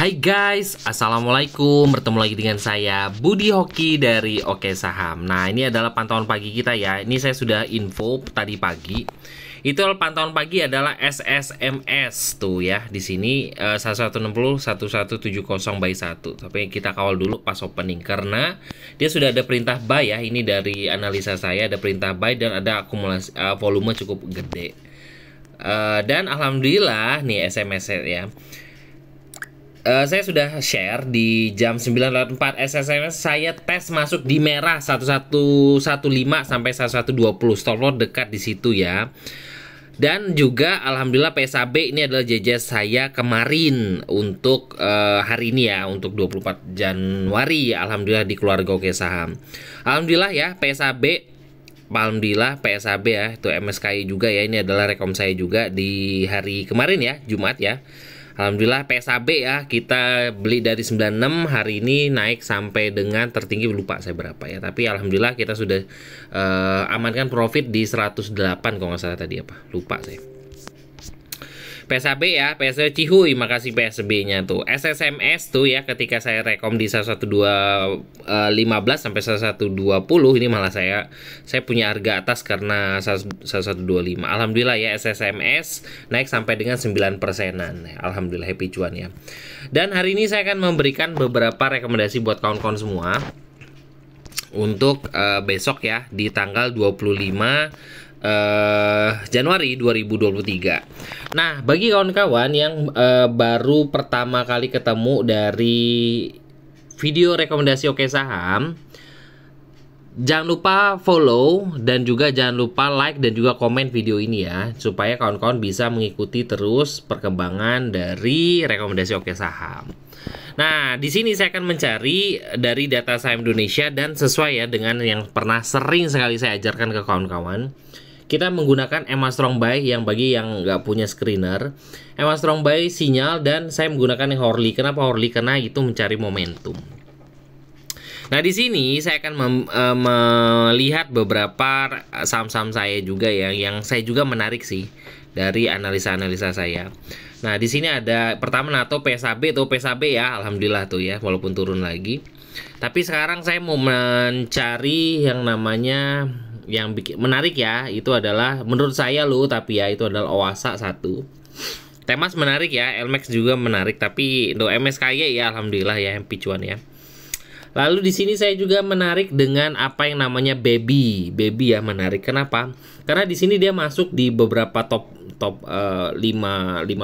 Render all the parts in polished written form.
Hai guys, assalamualaikum. Bertemu lagi dengan saya Budi Hoki dari Oke Saham. Nah, ini adalah pantauan pagi kita ya. Ini saya sudah info tadi pagi. Itu pantauan pagi adalah SSMS tuh ya. Di sini 1160 1170 by 1. Tapi kita kawal dulu pas opening karena dia sudah ada perintah buy ya. Ini dari analisa saya ada perintah buy dan ada akumulasi volume cukup gede. Dan alhamdulillah nih SMS ya. Saya sudah share di jam 9.04 SSMS saya tes masuk di merah 1115 sampai 1120 stop loss dekat di situ ya. Dan juga alhamdulillah PSAB ini adalah JJ saya kemarin untuk hari ini ya, untuk 24 Januari alhamdulillah di keluarga Oke Saham. Alhamdulillah ya PSAB. Alhamdulillah PSAB ya, itu MSKI juga ya, ini adalah rekom saya juga di hari kemarin ya, Jumat ya. Alhamdulillah PSAB ya, kita beli dari 96, hari ini naik sampai dengan tertinggi lupa saya berapa ya. Tapi alhamdulillah kita sudah amankan profit di 108 kalau nggak salah tadi apa. Lupa saya. PSAB ya, PSAB Cihuy, makasih PSB-nya tuh. SSMS tuh ya, ketika saya rekom di 11215 sampai 1120 ini malah saya punya harga atas karena 1125. Alhamdulillah ya SSMS naik sampai dengan 9%-an. Alhamdulillah happy cuan ya. Dan hari ini saya akan memberikan beberapa rekomendasi buat kawan-kawan semua untuk besok ya di tanggal 25 Januari 2023. Nah, bagi kawan-kawan yang baru pertama kali ketemu dari video rekomendasi Oke Saham, jangan lupa follow dan juga jangan lupa like dan juga komen video ini ya, supaya kawan-kawan bisa mengikuti terus perkembangan dari rekomendasi Oke Saham. Nah, di sini saya akan mencari dari data saham Indonesia dan sesuai ya dengan yang pernah sering sekali saya ajarkan ke kawan-kawan. Kita menggunakan EMA Strong Buy yang bagi yang nggak punya screener, EMA Strong Buy sinyal, dan saya menggunakan yang Hourly. Kenapa Hourly? Karena itu mencari momentum. Nah, di sini saya akan melihat beberapa saham-saham saya juga ya, yang saya juga menarik sih dari analisa-analisa saya. Nah, di sini ada pertama NATO PSAB tuh, PSAB ya, alhamdulillah tuh ya, walaupun turun lagi. Tapi sekarang saya mau mencari yang namanya yang bikin menarik ya, itu adalah menurut saya loh, tapi ya itu adalah Owasa 1. Temas menarik ya, Elmex juga menarik, tapi untuk MSKY ya alhamdulillah ya picuan ya. Lalu di sini saya juga menarik dengan apa yang namanya Baby ya, menarik. Kenapa? Karena di sini dia masuk di beberapa top 5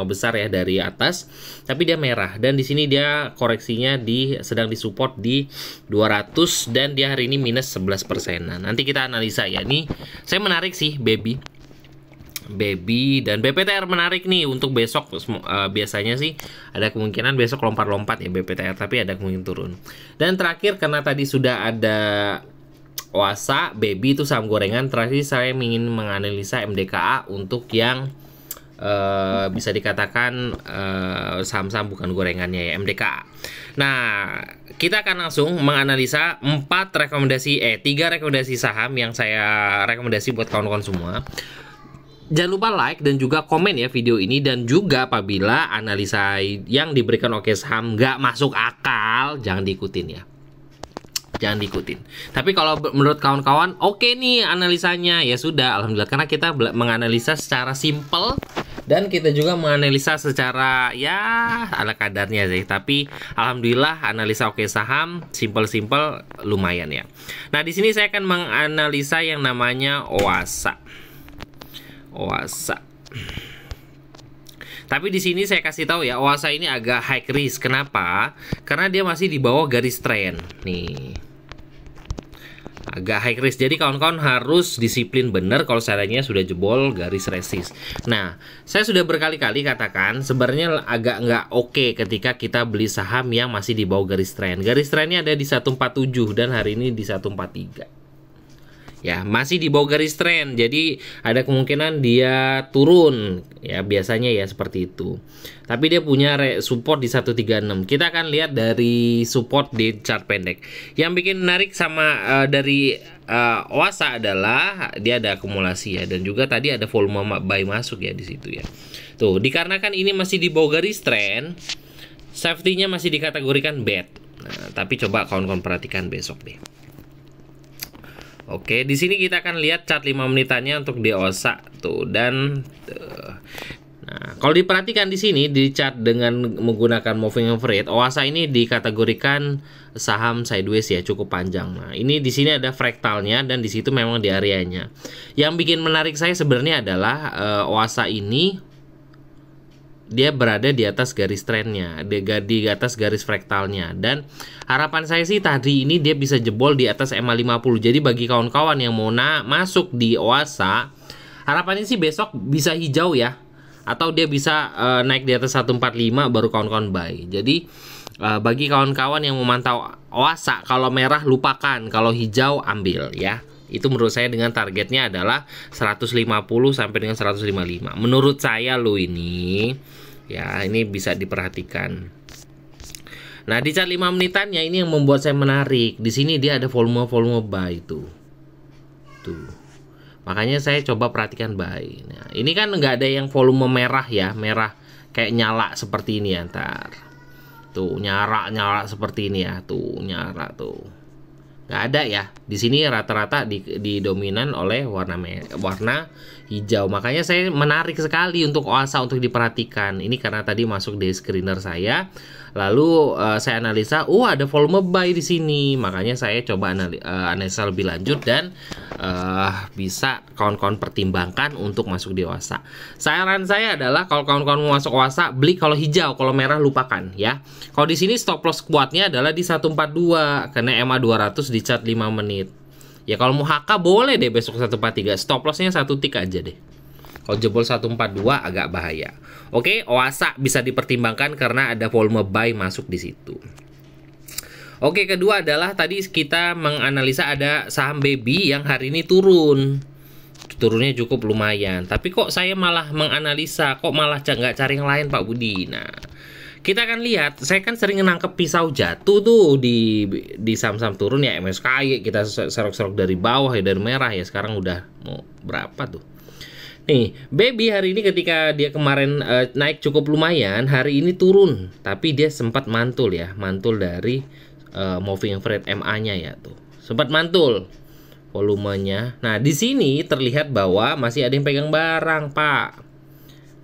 besar ya dari atas, tapi dia merah, dan di sini dia koreksinya sedang disupport di 200 dan dia hari ini minus 11%. Nah, nanti kita analisa ya. Nih saya menarik sih Baby dan BPTR menarik nih untuk besok. Biasanya sih ada kemungkinan besok lompat-lompat ya BPTR, tapi ada kemungkinan turun. Dan terakhir karena tadi sudah ada Owasa, Baby itu saham gorengan, terakhir saya ingin menganalisa MDKA untuk yang bisa dikatakan saham-saham bukan gorengannya ya, MDKA. Nah, kita akan langsung menganalisa 3 rekomendasi saham yang saya rekomendasi buat kawan-kawan semua. Jangan lupa like dan juga komen ya video ini, dan juga apabila analisa yang diberikan Oke Saham nggak masuk akal, jangan diikutin ya. Jangan diikutin. Tapi kalau menurut kawan-kawan oke nih analisanya, ya sudah alhamdulillah, karena kita menganalisa secara simple dan kita juga menganalisa secara ya ala kadarnya sih. Tapi alhamdulillah analisa Oke Saham simple lumayan ya. Nah, di sini saya akan menganalisa yang namanya Owasa. Tapi di sini saya kasih tahu ya, Owasa ini agak high risk. Kenapa? Karena dia masih di bawah garis trend. Nih. Agak high risk. Jadi kawan-kawan harus disiplin benar kalau seandainya sudah jebol garis resist. Nah, saya sudah berkali-kali katakan sebenarnya agak nggak oke ketika kita beli saham yang masih di bawah garis trend. Garis trendnya ada di 147 dan hari ini di 143. Ya, masih di bawah garis trend, jadi ada kemungkinan dia turun ya, biasanya ya seperti itu. Tapi dia punya support di 136. Kita akan lihat dari support di chart pendek. Yang bikin menarik sama dari Owasa adalah dia ada akumulasi ya, dan juga tadi ada volume buy masuk ya di situ ya. Tuh, dikarenakan ini masih di bawah garis trend, Safety-nya masih dikategorikan bad. Nah, tapi coba kawan-kawan perhatikan besok deh. Oke, di sini kita akan lihat chart 5 menitannya untuk di OSA tuh, dan nah, kalau diperhatikan di sini di chart dengan menggunakan moving average, OSA ini dikategorikan saham sideways ya, cukup panjang. Nah, ini di sini ada fraktalnya dan di situ memang di areanya. Yang bikin menarik saya sebenarnya adalah OSA ini dia berada di atas garis trennya, di atas garis fraktalnya, dan harapan saya sih tadi ini dia bisa jebol di atas MA50. Jadi bagi kawan-kawan yang mau masuk di OASA, harapannya sih besok bisa hijau ya, atau dia bisa naik di atas 145 baru kawan-kawan buy. Jadi bagi kawan-kawan yang memantau OASA, kalau merah lupakan, kalau hijau ambil ya. Itu menurut saya dengan targetnya adalah 150 sampai dengan 155. Menurut saya lo ini ya, ini bisa diperhatikan. Nah, di chart 5 menitannya ini yang membuat saya menarik. Di sini dia ada volume buy tuh. Makanya saya coba perhatikan buy. Nah, ini kan nggak ada yang volume merah ya, merah kayak nyala seperti ini ya, ntar. Tuh, nyala seperti ini ya, tuh, nyala tuh. Nggak ada ya. Di sini rata-rata didominan oleh warna hijau. Makanya saya menarik sekali untuk OASA untuk diperhatikan. Ini karena tadi masuk di screener saya. Lalu saya analisa, ada volume buy di sini. Makanya saya coba analisa lebih lanjut dan bisa kawan-kawan pertimbangkan untuk masuk di OASA. Saran saya adalah kalau kawan-kawan mau masuk OASA, beli kalau hijau, kalau merah lupakan ya. Kalau di sini stop loss kuatnya adalah di 142 karena MA 200 di chart 5 menit. Ya kalau mau HK boleh deh besok 143, stop lossnya 1 tick aja deh. Kalau jebol 142 agak bahaya. Oke, OASA bisa dipertimbangkan karena ada volume buy masuk di situ. Oke, kedua adalah tadi kita menganalisa ada saham baby yang hari ini turun. Turunnya cukup lumayan. Tapi kok saya malah menganalisa, kok malah nggak cari yang lain Pak Budi. Nah, kita akan lihat, saya kan sering nangkep pisau jatuh tuh di saham-saham turun ya, MSKY kita serok-serok dari bawah ya, dari merah ya, sekarang udah mau berapa tuh. Nih, baby hari ini ketika dia kemarin naik cukup lumayan, hari ini turun, tapi dia sempat mantul ya, mantul dari moving average MA-nya ya tuh. Sempat mantul volumenya. Nah, di sini terlihat bahwa masih ada yang pegang barang, Pak.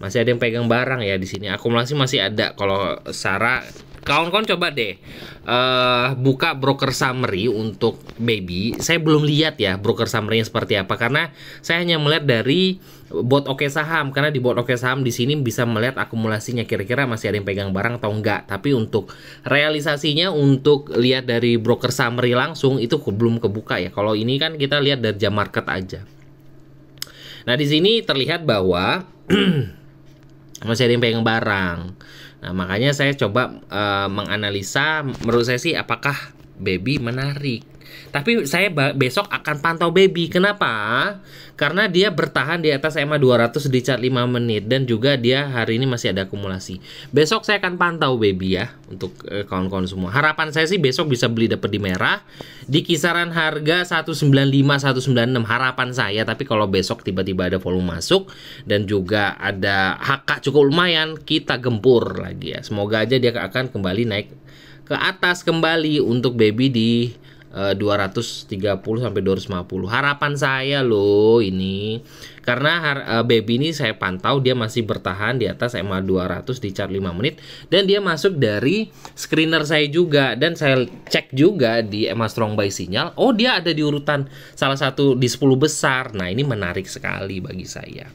Masih ada yang pegang barang ya di sini. Akumulasi masih ada. Kalau Sarah, kawan-kawan coba deh buka broker summary untuk baby. Saya belum lihat ya broker summary-nya seperti apa karena saya hanya melihat dari bot Oke Saham, karena di bot Oke Saham di sini bisa melihat akumulasinya kira-kira masih ada yang pegang barang atau enggak. Tapi untuk realisasinya, untuk lihat dari broker summary langsung itu belum kebuka ya. Kalau ini kan kita lihat dari jam market aja. Nah, di sini terlihat bahwa masih ada yang pegang barang. Nah, makanya saya coba menganalisa, menurut saya sih apakah baby menarik. Tapi saya besok akan pantau baby. Kenapa? Karena dia bertahan di atas MA 200 di chart 5 menit dan juga dia hari ini masih ada akumulasi. Besok saya akan pantau baby ya untuk kawan-kawan semua. Harapan saya sih besok bisa beli dapat di merah di kisaran harga 195 196 harapan saya. Tapi kalau besok tiba-tiba ada volume masuk dan juga ada HK cukup lumayan, kita gempur lagi ya. Semoga aja dia akan kembali naik ke atas kembali untuk baby di 230 sampai 250. Harapan saya loh ini. Karena baby ini saya pantau dia masih bertahan di atas MA 200 di chart 5 menit dan dia masuk dari screener saya juga, dan saya cek juga di MA Strong Buy sinyal. Oh, dia ada di urutan salah satu di 10 besar. Nah, ini menarik sekali bagi saya.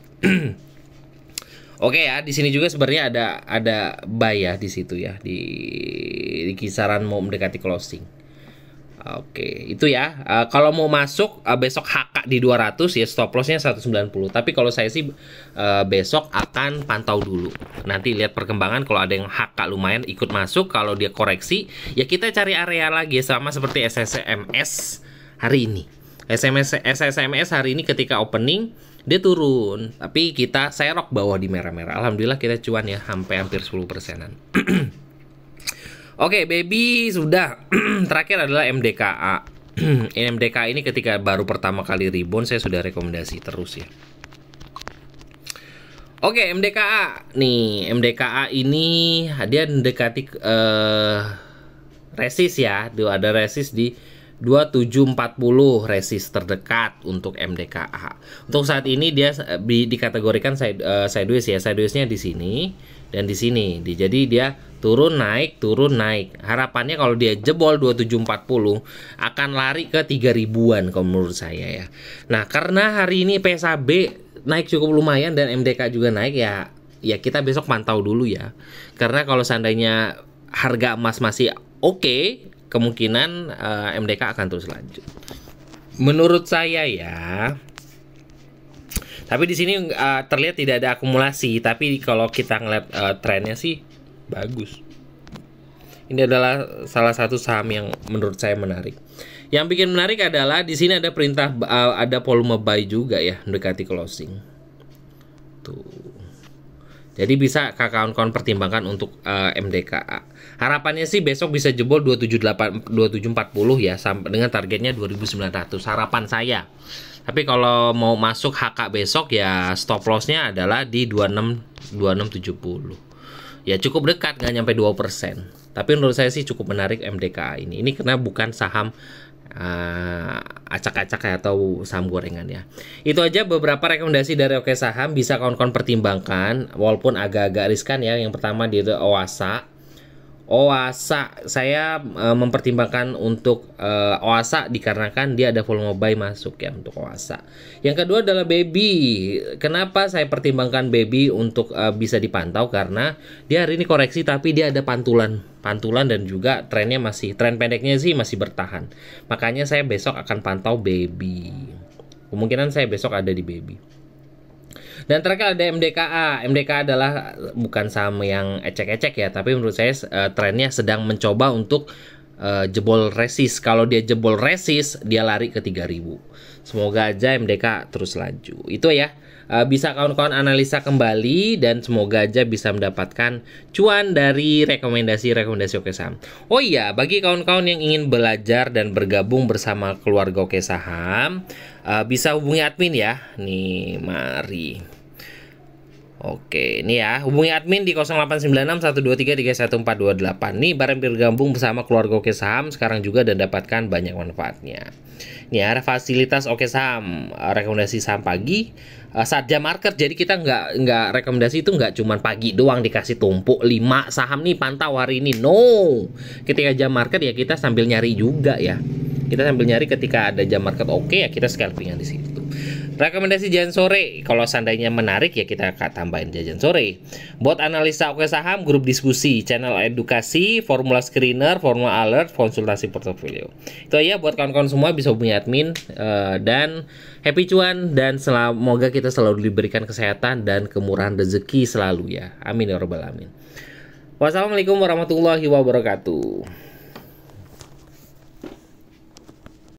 Oke ya, di sini juga sebenarnya ada buy ya di situ ya, di kisaran mau mendekati closing. Oke, itu ya. Kalau mau masuk besok HK di 200 ya, stop lossnya 190. Tapi kalau saya sih besok akan pantau dulu. Nanti lihat perkembangan, kalau ada yang HK lumayan ikut masuk, kalau dia koreksi ya kita cari area lagi sama seperti SSMS hari ini. SSMS hari ini ketika opening dia turun, tapi kita serok bawah di merah-merah. Alhamdulillah kita cuan ya, hampir 10%-an. Oke, baby sudah. Terakhir adalah MDKA. MDKA ini ketika baru pertama kali rebound saya sudah rekomendasi terus ya. Oke, MDKA nih, MDKA ini dia mendekati resist ya. Ada resist di 2740 resist terdekat untuk MDKA. Untuk saat ini dia dikategorikan sideways ya. Sidewaysnya di sini dan di sini. Jadi dia turun naik. Harapannya kalau dia jebol 2740 akan lari ke 3000-an kalau menurut saya ya. Nah, karena hari ini PSAB naik cukup lumayan dan MDK juga naik ya kita besok pantau dulu ya, karena kalau seandainya harga emas masih oke, kemungkinan MDK akan terus lanjut menurut saya ya. Tapi di sini terlihat tidak ada akumulasi, tapi kalau kita ngeliat trennya sih bagus. Ini adalah salah satu saham yang menurut saya menarik. Yang bikin menarik adalah di sini ada perintah, ada volume buy juga ya, mendekati closing. Tuh. Jadi bisa kawan-kawan pertimbangkan untuk MDKA. Harapannya sih besok bisa jebol 2740 ya, sampai dengan targetnya 2900. Harapan saya. Tapi kalau mau masuk HK besok ya stop lossnya adalah di 2670. Ya cukup dekat, nggak nyampe 2%. Tapi menurut saya sih cukup menarik MDKA ini. Ini karena bukan saham acak-acak atau saham gorengan ya. Itu aja beberapa rekomendasi dari Oke Saham, bisa kawan-kawan pertimbangkan walaupun agak-agak riskan ya. Yang pertama di Oasa saya mempertimbangkan untuk Oasa dikarenakan dia ada volume buy masuk ya untuk Oasa. Yang kedua adalah Baby. Kenapa saya pertimbangkan Baby untuk bisa dipantau? Karena dia hari ini koreksi tapi dia ada pantulan dan juga tren pendeknya sih masih bertahan. Makanya saya besok akan pantau Baby. Kemungkinan saya besok ada di Baby. Dan terakhir ada MDKA. MDKA adalah bukan saham yang ecek-ecek ya, tapi menurut saya trennya sedang mencoba untuk jebol resist. Kalau dia jebol resist, dia lari ke 3000. Semoga aja MDKA terus laju. Itu ya. Bisa kawan-kawan analisa kembali dan semoga aja bisa mendapatkan cuan dari rekomendasi Oke Saham. Oh iya, bagi kawan-kawan yang ingin belajar dan bergabung bersama keluarga Oke Saham, bisa hubungi admin ya. Nih, mari. Oke, ini ya, hubungi admin di 0896 123 31428. Nih, bareng bergabung bersama keluarga Oke Saham sekarang juga dan dapatkan banyak manfaatnya. Ini ada fasilitas Oke Saham, rekomendasi saham pagi saat jam market. Jadi kita nggak rekomendasi itu nggak cuma pagi doang dikasih tumpuk 5 saham nih pantau hari ini. No, ketika jam market ya kita sambil nyari juga ya. Kita sambil nyari ketika ada jam market oke ya kita scalpingan di situ. Rekomendasi jajan sore, kalau seandainya menarik ya kita akan tambahin jajan sore. Buat analisa Oke Saham, grup diskusi, channel edukasi, formula screener, formula alert, konsultasi portofolio. Itu aja buat kawan-kawan semua, bisa hubungi admin dan happy cuan dan semoga kita selalu diberikan kesehatan dan kemurahan rezeki selalu ya. Amin ya rabbal alamin. Wassalamualaikum warahmatullahi wabarakatuh.